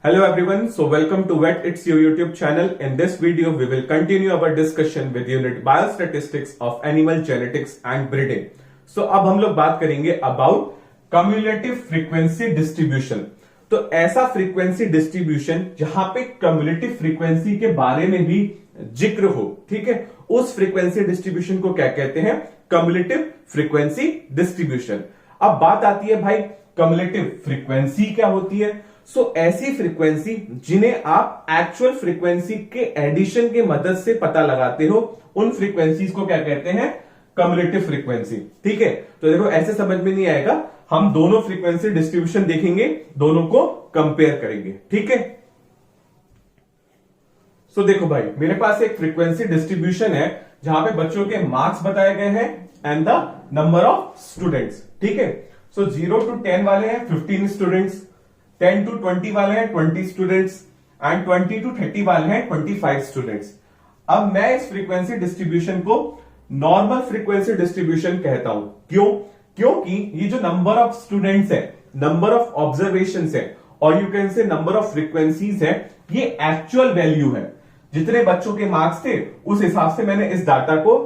Hello everyone, so welcome to Vet It's You YouTube channel. In this video, we will continue our discussion with unit Biostatistics of Animal Genetics and Breeding. So अब हम लोग बात करेंगे about cumulative frequency distribution. तो ऐसा frequency distribution जहां पे cumulative frequency के बारे में भी जिक्र हो, ठीक है, उस frequency distribution को क्या कहते हैं? Cumulative frequency distribution. अब बात आती है भाई cumulative frequency क्या होती है? ऐसी फ्रीक्वेंसी जिन्हें आप एक्चुअल फ्रीक्वेंसी के एडिशन के मदद से पता लगाते हो, उन फ्रीक्वेंसीज को क्या कहते हैं? Cumulative frequency. ठीक है, तो देखो ऐसे समझ में नहीं आएगा, हम दोनों फ्रीक्वेंसी डिस्ट्रीब्यूशन देखेंगे, दोनों को कंपेयर करेंगे। ठीक है, देखो भाई मेरे पास एक फ्रीक्वेंसी डिस्ट्रीब्यूशन है जहां पे बच्चों के मार्क्स बताए गए हैं and the number of students. ठीक है, 0 to 10 वाले हैं 15 स्टूडेंट्स, 10 to 20 वाले हैं 20 स्टूडेंट्स एंड 20 to 30 वाले हैं 25 स्टूडेंट्स। अब मैं इस फ्रीक्वेंसी डिस्ट्रीब्यूशन को नॉर्मल फ्रीक्वेंसी डिस्ट्रीब्यूशन कहता हूं। क्यों? क्योंकि ये जो नंबर ऑफ स्टूडेंट्स है, नंबर ऑफ ऑब्जर्वेशन है और you can say number of frequencies है, ये एक्चुअल वैल्यू है। जितने बच्चों के मार्क्स थे उस हिसाब से मैंने इस डाटा को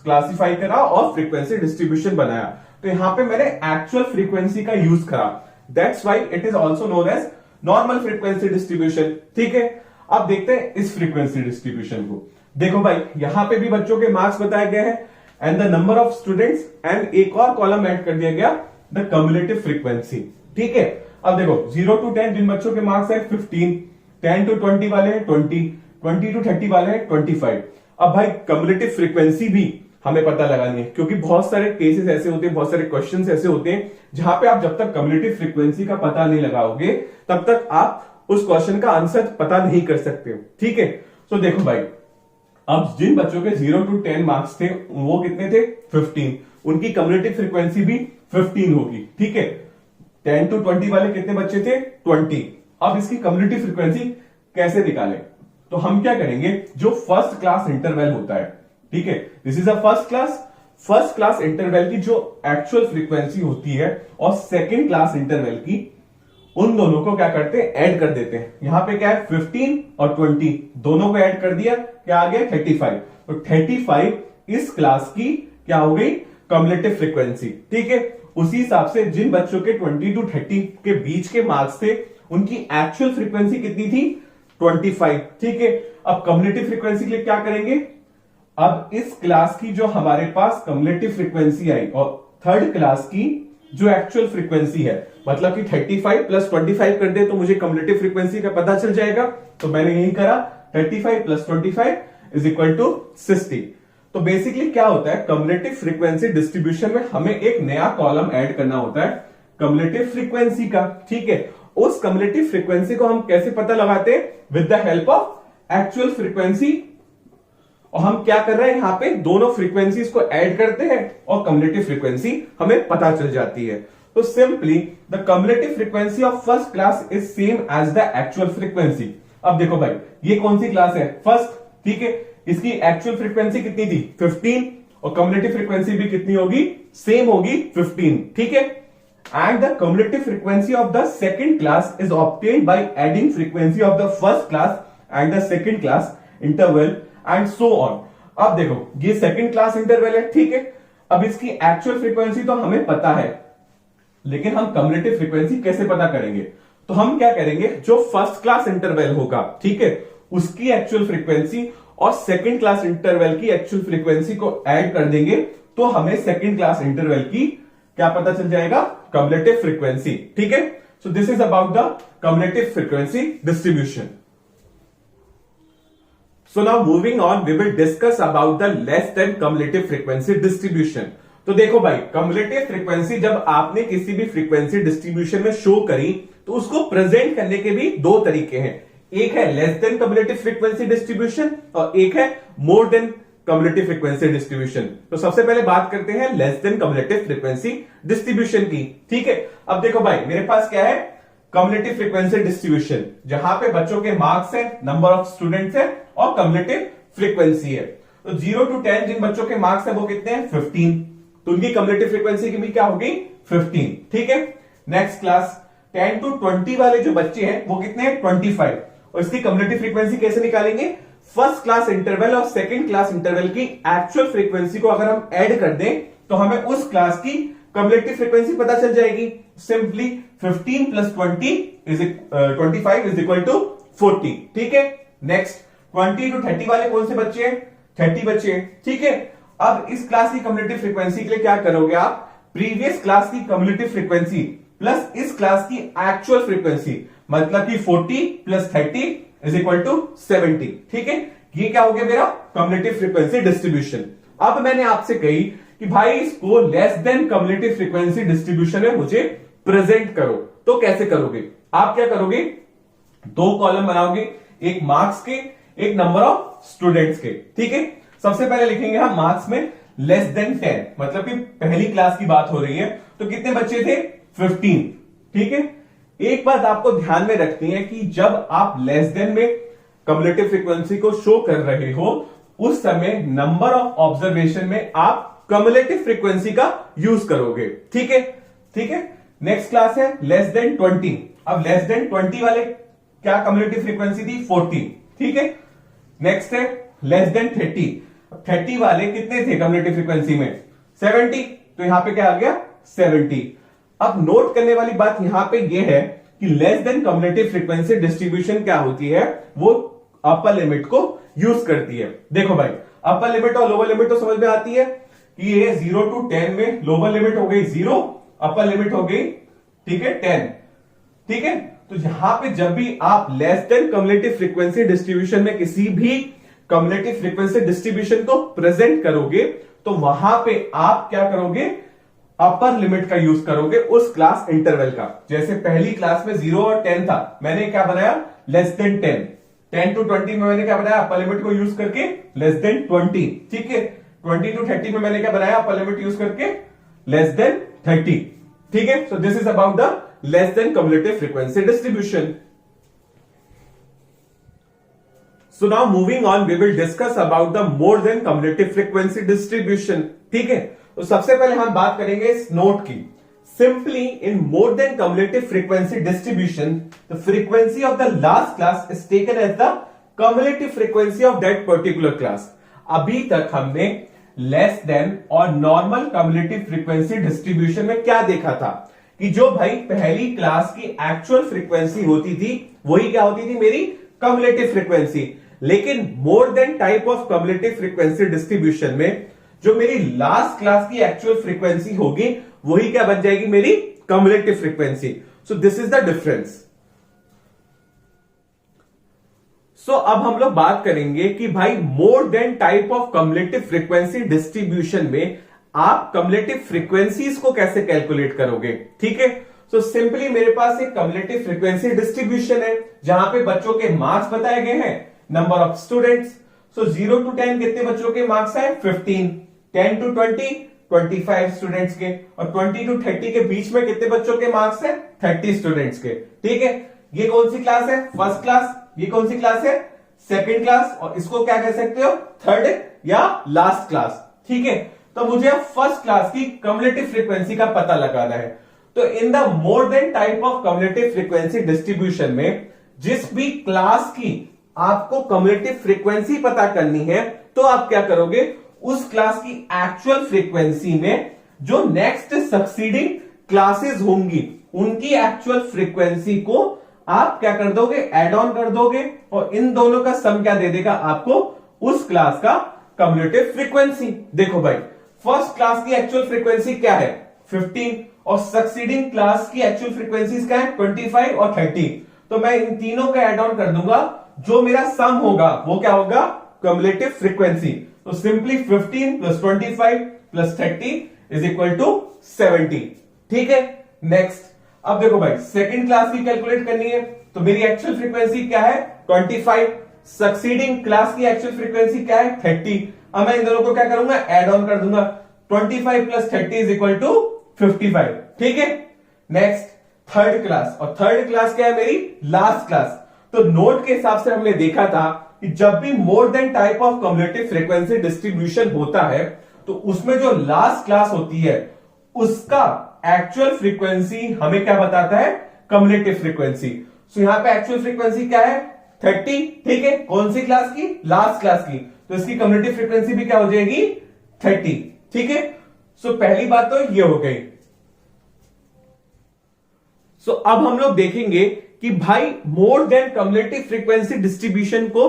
क्लासिफाई करा और फ्रीक्वेंसी डिस्ट्रीब्यूशन बनाया। तो यहां पे मैंने एक्चुअल फ्रीक्वेंसी का यूज करा, That's why it is also known as normal frequency distribution। ठीक है, अब देखते हैं इस फ्रीक्वेंसी डिस्ट्रीब्यूशन को। देखो भाई यहां पे भी बच्चों के मार्क्स बताए गए हैं and the number of students and एक और कॉलम ऐड कर दिया गया द कम्युलेटिव फ्रीक्वेंसी। ठीक है, अब देखो 0 to 10 जिन बच्चों के मार्क्स है 15, 10 to 20 वाले हैं 20, 20 to 30 वाले हैं 25। अब भाई कम्युलेटिव फ्रीक्वेंसी भी हमें पता लगानी है, क्योंकि बहुत सारे केसेस ऐसे होते हैं, बहुत सारे क्वेश्चंस ऐसे होते हैं जहां पे आप जब तक कम्युलेटिव फ्रीक्वेंसी का पता नहीं लगाओगे तब तक आप उस क्वेश्चन का आंसर पता नहीं कर सकते हो। ठीक है, देखो भाई अब जिन बच्चों के 0 to 10 मार्क्स थे वो कितने थे? 15, उनकी कम्युलेटिव फ्रीक्वेंसी भी 15 होगी। ठीक है, 10 to 20 वाले कितने बच्चे थे? 20। अब इसकी कम्युलेटिव फ्रीक्वेंसी कैसे निकालें? तो हम क्या करेंगे, जो फर्स्ट क्लास इंटरवल होता है, ठीक है, this is a first class interval की जो एक्चुअल फ्रीक्वेंसी होती है और सेकंड क्लास इंटरवल की, उन दोनों को क्या करते हैं? ऐड कर देते हैं। यहां पे क्या है? 15 और 20 दोनों को ऐड कर दिया, क्या आ गया? 35। तो 35 इस क्लास की क्या हो गई? Cumulative frequency. ठीक है, उसी हिसाब से जिन बच्चों के 20 to 30 के बीच के मार्क्स थे उनकी एक्चुअल फ्रीक्वेंसी कितनी थी? 25। ठीक है, अब कम्युलेटिव फ्रीक्वेंसी के लिए क्या करेंगे? अब इस क्लास की जो हमारे पास कम्युलेटिव फ्रीक्वेंसी आई और थर्ड क्लास की जो एक्चुअल फ्रीक्वेंसी है, मतलब कि 35 प्लस 25 कर दे तो मुझे कम्युलेटिव फ्रीक्वेंसी का पता चल जाएगा। तो मैंने यही करा, 35 प्लस 25 इज इक्वल टू 60। तो बेसिकली क्या होता है, कम्युलेटिव फ्रीक्वेंसी डिस्ट्रीब्यूशन में हमें एक नया कॉलम ऐड करना होता है कम्युलेटिव फ्रीक्वेंसी का। ठीक है, उस कम्युलेटिव फ्रीक्वेंसी को हम कैसे पता लगाते हैं? With the help of actual frequency. और हम क्या कर रहे हैं, यहां पे दोनों फ्रीक्वेंसीज को ऐड करते हैं और कम्युलेटिव फ्रीक्वेंसी हमें पता चल जाती है। तो simply the cumulative frequency of first class is same as the actual frequency. अब देखो भाई ये कौन सी क्लास है? फर्स्ट। ठीक है, इसकी एक्चुअल फ्रीक्वेंसी कितनी थी? 15 और कम्युलेटिव फ्रीक्वेंसी भी कितनी होगी? सेम होगी, 15। ठीक है, and the cumulative frequency of the second class is obtained by adding frequency of the first class and the second class interval and so on. अब देखो ये सेकंड क्लास इंटरवल है, ठीक है, अब इसकी एक्चुअल फ्रीक्वेंसी तो हमें पता है, लेकिन हम कम्युलेटिव फ्रीक्वेंसी कैसे पता करेंगे? तो हम क्या करेंगे, जो फर्स्ट क्लास इंटरवल होगा, ठीक है, उसकी एक्चुअल फ्रीक्वेंसी और सेकंड क्लास इंटरवल की एक्चुअल फ्रीक्वेंसी को ऐड कर देंगे तो हमें सेकंड क्लास इंटरवल की क्या पता चल जाएगा? Cumulative frequency. ठीक है, सो this is about the cumulative frequency distribution. So now moving on, we will discuss about the less than cumulative frequency distribution। तो देखो भाई cumulative frequency जब आपने किसी भी frequency distribution में शो करी तो उसको प्रेजेंट करने के भी दो तरीके हैं। एक है less than cumulative frequency distribution और एक है more than cumulative frequency distribution। तो सबसे पहले बात करते हैं less than cumulative frequency distribution की। ठीक है, अब देखो भाई मेरे पास क्या है? कम्युलेटिव फ्रीक्वेंसी डिस्ट्रीब्यूशन, जहां पे बच्चों के मार्क्स है, नंबर ऑफ स्टूडेंट्स है और कम्युलेटिव फ्रीक्वेंसी है। तो 0 to 10 जिन बच्चों के मार्क्स है वो कितने हैं? 15। तो उनकी कम्युलेटिव फ्रीक्वेंसी की भी क्या होगी? 15। ठीक है, नेक्स्ट क्लास 10 to 20 वाले जो बच्चे हैं वो कितने हैं 25। और इसकी कम्युलेटिव फ्रीक्वेंसी कैसे निकालेंगे, फर्स्ट क्लास इंटरवल और सेकंड क्लास इंटरवल की एक्चुअल फ्रीक्वेंसी को अगर हम ऐड कर दें तो हमें उस क्लास की कम्युलेटिव फ्रीक्वेंसी पता चल जाएगी। Simply 15 plus 25 is equal to 40। ठीक है, नेक्स्ट 20 टू 30 वाले कौन से बच्चे हैं, 30 बच्चे हैं। ठीक है, अब इस क्लास की कम्युलेटिव फ्रीक्वेंसी के लिए क्या करोगे आप, प्रीवियस क्लास की कम्युलेटिव फ्रीक्वेंसी प्लस इस क्लास की एक्चुअल फ्रीक्वेंसी, मतलब कि 40 प्लस 30 इज इक्वल टू 70। ठीक है, ये क्या हो गया मेरा कम्युलेटिव फ्रीक्वेंसी डिस्ट्रीब्यूशन। अब मैंने आपसे कही कि भाई इसको less than cumulative frequency distribution में मुझे प्रेजेंट करो, तो कैसे करोगे, आप क्या करोगे, दो कॉलम बनाओगे, एक मार्क्स के, एक नंबर ऑफ स्टूडेंट्स के। ठीक है, सबसे पहले लिखेंगे हम मार्क्स में लेस देन 10, मतलब कि पहली क्लास की बात हो रही है, तो कितने बच्चे थे 15। ठीक है, एक बात आपको ध्यान में रखनी है कि जब आप लेस देन में कम्युलेटिव फ्रीक्वेंसी को शो कर रहे हो उस समय नंबर ऑफ ऑब्जर्वेशन में आप कम्युलेटिव फ्रीक्वेंसी का यूज करोगे। ठीक है, ठीक है, नेक्स्ट क्लास है लेस देन 20। अब लेस देन 20 वाले क्या कम्युलेटिव फ्रीक्वेंसी थी 40। ठीक है, नेक्स्ट है लेस देन 30। 30 वाले कितने थे कम्युलेटिव फ्रीक्वेंसी में 70, तो यहां पे क्या आ गया 70। अब नोट करने वाली बात यहां पे ये है कि less than cumulative frequency distribution क्या होती है, वो अपर लिमिट को यूज करती है। देखो भाई, अपर लिमिट और लोअर लिमिट तो समझ में आती है कि ये 0 to 10 में लोअर लिमिट हो गई 0, अपर लिमिट हो गई, ठीक है 10। ठीक है, तो यहां पे जब भी आप less than cumulative frequency distribution में किसी भी कम्युलेटिव फ्रीक्वेंसी डिस्ट्रीब्यूशन को प्रेजेंट करोगे तो वहां पे आप क्या करोगे, अपर लिमिट का यूज करोगे उस क्लास इंटरवल का। जैसे पहली क्लास में 0 और 10 था, मैंने क्या बनाया लेस देन 10। 10 to 20 में मैंने क्या बनाया, अपर लिमिट को यूज करके लेस देन 20। ठीक है, 20 to 30 में मैंने क्या बनाया, अपर लिमिट यूज करके लेस देन 30। ठीक है, सो this is about the less than cumulative frequency distribution. So now moving on, we will discuss about the more than cumulative frequency distribution. ठीक है, तो सबसे पहले हम बात करेंगे इस नोट की। Simply in more than cumulative frequency distribution, the frequency of the last class is taken as the cumulative frequency of that particular class. अभी तक हमने लेस देन और नॉर्मल कम्युलेटिव फ्रीक्वेंसी डिस्ट्रीब्यूशन में क्या देखा था कि जो भाई पहली क्लास की एक्चुअल फ्रीक्वेंसी होती थी वही क्या होती थी मेरी कम्युलेटिव फ्रीक्वेंसी। लेकिन more than type of cumulative frequency distribution में जो मेरी लास्ट क्लास की एक्चुअल फ्रीक्वेंसी होगी वही क्या बन जाएगी मेरी cumulative frequency. So this is the difference. So अब हम लोग बात करेंगे कि भाई more than type of cumulative frequency distribution में आप कम्युलेटिव फ्रीक्वेंसीज को कैसे कैलकुलेट करोगे। ठीक है, सो सिंपली मेरे पास एक कम्युलेटिव फ्रीक्वेंसी डिस्ट्रीब्यूशन है जहां पे बच्चों के मार्क्स बताए गए हैं, number of students. So 0 to 10 कितने बच्चों के मार्क्स है 15, 10 to 20 25 स्टूडेंट्स के, और 20 to 30 के बीच में कितने बच्चों के मार्क्स है 30 स्टूडेंट्स के। ठीक है, ये कौन सी क्लास है फर्स्ट क्लास, ये कौन सी क्लास है सेकंड क्लास, और इसको क्या कह सकते हो थर्ड या लास्ट क्लास। ठीक है, तो मुझे फर्स्ट क्लास की कम्युलेटिव फ्रीक्वेंसी का पता लगाना है। तो in the more than type of cumulative frequency distribution में जिस भी क्लास की आपको कम्युलेटिव फ्रीक्वेंसी पता करनी है तो आप क्या करोगे, उस क्लास की एक्चुअल फ्रीक्वेंसी में जो नेक्स्ट सक्सीडिंग क्लासेस होंगी उनकी एक्चुअल फ्रीक्वेंसी को आप क्या कर दोगे, एड ऑन कर दोगे, और इन दोनों का सम क्या दे देगा आपको उस क्लास का कम्युलेटिव फ्रीक्वेंसी। देखो भाई, फर्स्ट क्लास की एक्चुअल फ्रीक्वेंसी क्या है 15, और सक्सीडिंग क्लास की एक्चुअल फ्रीक्वेंसीज क्या है 25 और 30। तो मैं इन तीनों का एड ऑन कर दूंगा, जो मेरा सम होगा वो क्या होगा कम्युलेटिव फ्रीक्वेंसी। तो simply 15 plus 25 plus 30 is equal to 70। ठीक है, नेक्स्ट अब देखो भाई सेकंड क्लास की कैलकुलेट करनी है, तो मेरी एक्चुअल फ्रीक्वेंसी क्या है 25, सक्सीडिंग क्लास की एक्चुअल फ्रीक्वेंसी क्या है 30। अब मैं इन दोनों को क्या करूंगा एड ऑन कर दूंगा, 25 प्लस 30 इज इक्वल टू 55। ठीक है, नेक्स्ट थर्ड क्लास, और थर्ड क्लास क्या है मेरी लास्ट क्लास। तो नोट के हिसाब से हमने देखा था कि जब भी मोर than type of cumulative frequency distribution होता है तो उसमें जो लास्ट क्लास होती है उसका एक्चुअल फ्रीक्वेंसी हमें क्या बताता है कम्युलेटिव फ्रीक्वेंसी। सो यहां पे एक्चुअल फ्रीक्वेंसी क्या है 30, ठीक है, कौन सी क्लास की, लास्ट क्लास की, तो इसकी कम्युलेटिव फ्रीक्वेंसी भी क्या हो जाएगी 30, ठीक है। सो पहली बात तो ये हो गई। सो अब हम लोग देखेंगे कि भाई more then cumulative frequency distribution को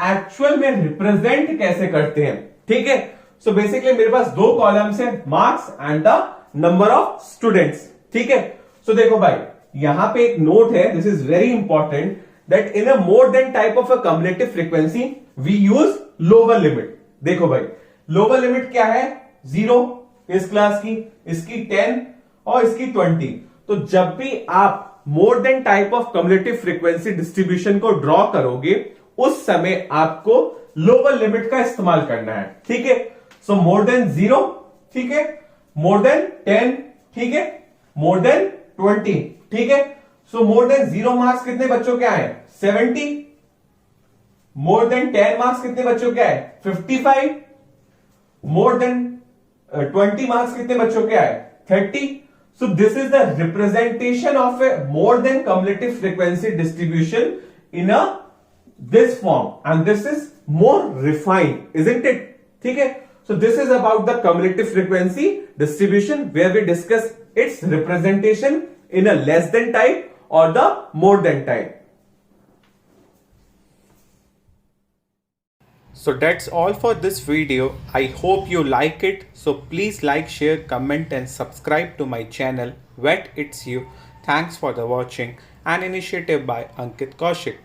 एक्चुअल में रिप्रेजेंट कैसे करते हैं, ठीक है। सो बेसिकली मेरे पास दो कॉलम्स है, marks and the number of students, ठीक है। सो देखो भाई यहां पे एक नोट है, this is very important, that in a more than type of a cumulative frequency we use lower limit. देखो भाई लोअर लिमिट क्या है 0 इस क्लास की, इसकी 10 और इसकी 20। तो जब भी आप मोर than type of cumulative frequency distribution को ड्रॉ करोगे उस समय आपको लोअर लिमिट का इस्तेमाल करना है, ठीक है। सो मोर देन 0, ठीक है, मोर देन 10, ठीक है, मोर देन 20, ठीक है। सो मोर देन 0 मार्क्स कितने बच्चों के आए 70, मोर देन 10 मार्क्स कितने बच्चों के आए 55, मोर देन 20 मार्क्स कितने बच्चों के आए 30। So this is the representation of a more than cumulative frequency distribution in a this form, and this is more refined, isn't it? ठीक है। So this is about the cumulative frequency distribution where we discuss its representation in a less than type or the more than type. So that's all for this video. I hope you like it. So please like, share, comment and subscribe to my channel Vet It's You. Thanks for the watching. An initiative by Ankit Kaushik.